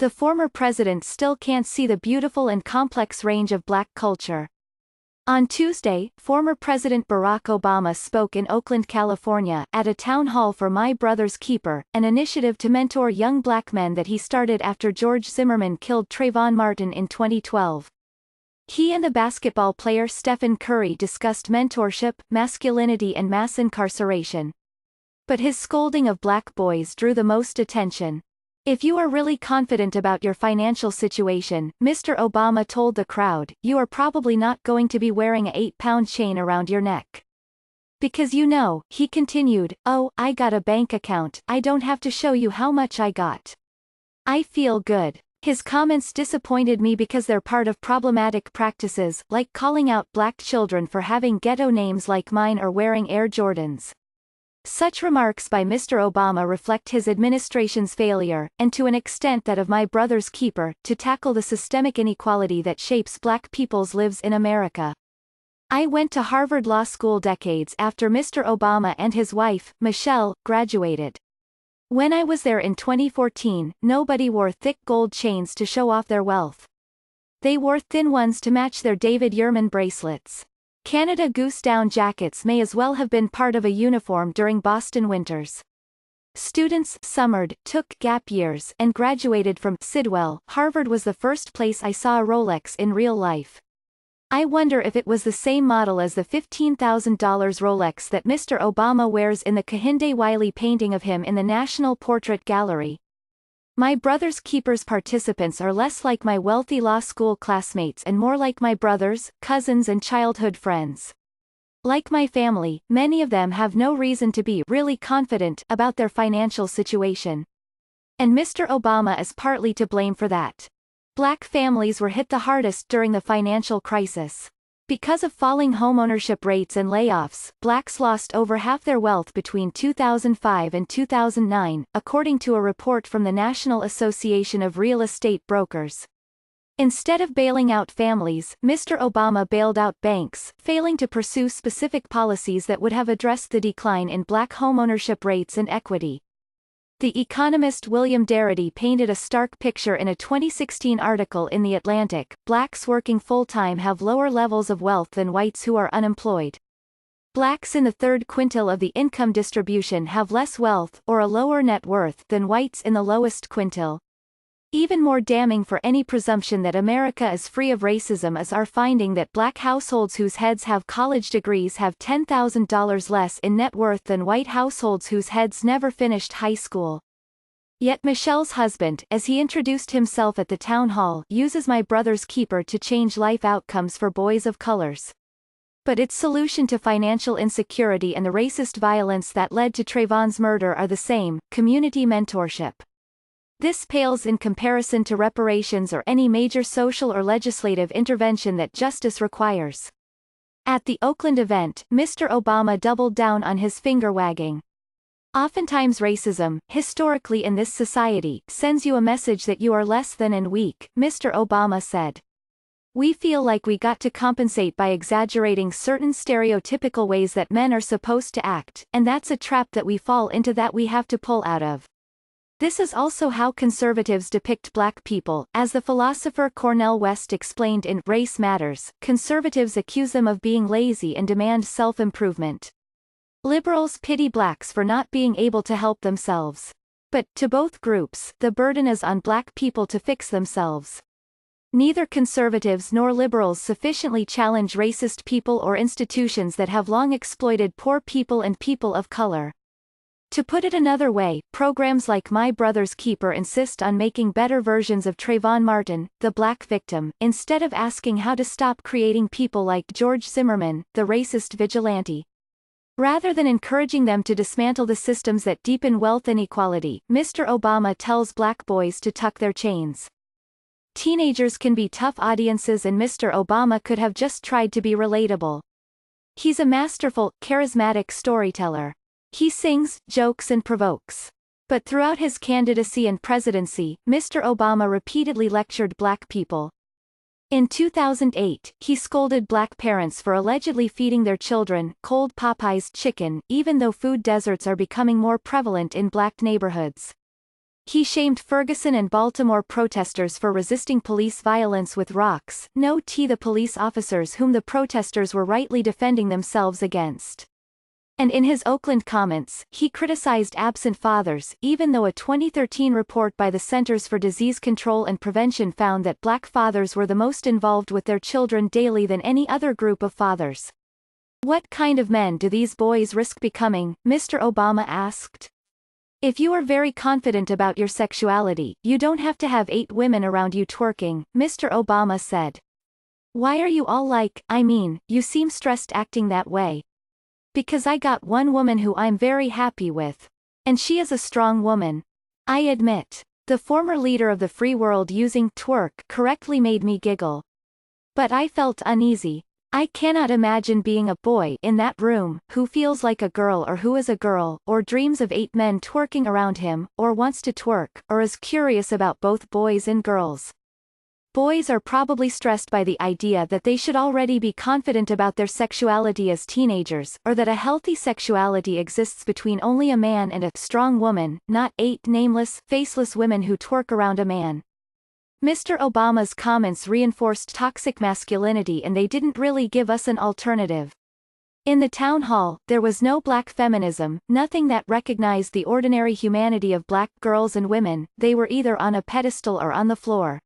the former president still can't see the beautiful and complex range of black culture. On Tuesday, former President Barack Obama spoke in Oakland, California, at a town hall for My Brother's Keeper, an initiative to mentor young black men that he started after George Zimmerman killed Trayvon Martin in 2012. He and the basketball player Stephen Curry discussed mentorship, masculinity and mass incarceration. But his scolding of black boys drew the most attention. "If you are really confident about your financial situation," Mr. Obama told the crowd, "you are probably not going to be wearing a 8-pound chain around your neck. Because he continued, "Oh, I got a bank account, I don't have to show you how much I got. I feel good." His comments disappointed me because they're part of problematic practices, like calling out black children for having ghetto names like mine or wearing Air Jordans. Such remarks by Mr. Obama reflect his administration's failure, and to an extent that of My Brother's Keeper, to tackle the systemic inequality that shapes black people's lives in America. "I went to Harvard Law School decades after Mr. Obama and his wife, Michelle, graduated. When I was there in 2014, nobody wore thick gold chains to show off their wealth. They wore thin ones to match their David Yurman bracelets. Canada Goose down jackets may as well have been part of a uniform during Boston winters. Students summered, took gap years, and graduated from Sidwell. Harvard was the first place I saw a Rolex in real life. I wonder if it was the same model as the $15,000 Rolex that Mr. Obama wears in the Kehinde Wiley painting of him in the National Portrait Gallery. My Brother's Keeper's participants are less like my wealthy law school classmates and more like my brothers, cousins and childhood friends. Like my family, many of them have no reason to be really confident about their financial situation. And Mr. Obama is partly to blame for that. Black families were hit the hardest during the financial crisis. Because of falling homeownership rates and layoffs, blacks lost over half their wealth between 2005 and 2009, according to a report from the National Association of Real Estate Brokers. Instead of bailing out families, Mr. Obama bailed out banks, failing to pursue specific policies that would have addressed the decline in black homeownership rates and equity. The economist William Darity painted a stark picture in a 2016 article in The Atlantic. Blacks working full-time have lower levels of wealth than whites who are unemployed. Blacks in the third quintile of the income distribution have less wealth, or a lower net worth, than whites in the lowest quintile. Even more damning for any presumption that America is free of racism is our finding that black households whose heads have college degrees have $10,000 less in net worth than white households whose heads never finished high school. Yet Michelle's husband, as he introduced himself at the town hall, uses My Brother's Keeper to change life outcomes for boys of colors. But its solution to financial insecurity and the racist violence that led to Trayvon's murder are the same: community mentorship. This pales in comparison to reparations or any major social or legislative intervention that justice requires. At the Oakland event, Mr. Obama doubled down on his finger-wagging. Oftentimes racism, historically in this society, sends you a message that you are less than and weak, Mr. Obama said. We feel like we got to compensate by exaggerating certain stereotypical ways that men are supposed to act, and that's a trap that we fall into that we have to pull out of. This is also how conservatives depict black people, as the philosopher Cornel West explained in Race Matters. Conservatives accuse them of being lazy and demand self-improvement. Liberals pity blacks for not being able to help themselves. But, to both groups, the burden is on black people to fix themselves. Neither conservatives nor liberals sufficiently challenge racist people or institutions that have long exploited poor people and people of color. To put it another way, programs like My Brother's Keeper insist on making better versions of Trayvon Martin, the black victim, instead of asking how to stop creating people like George Zimmerman, the racist vigilante. Rather than encouraging them to dismantle the systems that deepen wealth inequality, Mr. Obama tells black boys to tuck their chains. Teenagers can be tough audiences, and Mr. Obama could have just tried to be relatable. He's a masterful, charismatic storyteller. He sings, jokes and provokes. But throughout his candidacy and presidency, Mr. Obama repeatedly lectured black people. In 2008, he scolded black parents for allegedly feeding their children cold Popeyes chicken, even though food deserts are becoming more prevalent in black neighborhoods. He shamed Ferguson and Baltimore protesters for resisting police violence with rocks, the police officers whom the protesters were rightly defending themselves against. And in his Oakland comments, he criticized absent fathers, even though a 2013 report by the Centers for Disease Control and Prevention found that black fathers were the most involved with their children daily than any other group of fathers. What kind of men do these boys risk becoming? Mr. Obama asked. If you are very confident about your sexuality, you don't have to have 8 women around you twerking, Mr. Obama said. Why are you all like, you seem stressed acting that way? Because I got one woman who I'm very happy with. And she is a strong woman. I admit. The former leader of the free world using twerk correctly made me giggle. But I felt uneasy. I cannot imagine being a boy in that room, who feels like a girl or who is a girl, or dreams of 8 men twerking around him, or wants to twerk, or is curious about both boys and girls. Boys are probably stressed by the idea that they should already be confident about their sexuality as teenagers, or that a healthy sexuality exists between only a man and a strong woman, not 8 nameless, faceless women who twerk around a man. Mr. Obama's comments reinforced toxic masculinity and they didn't really give us an alternative. In the town hall, there was no black feminism, nothing that recognized the ordinary humanity of black girls and women, they were either on a pedestal or on the floor.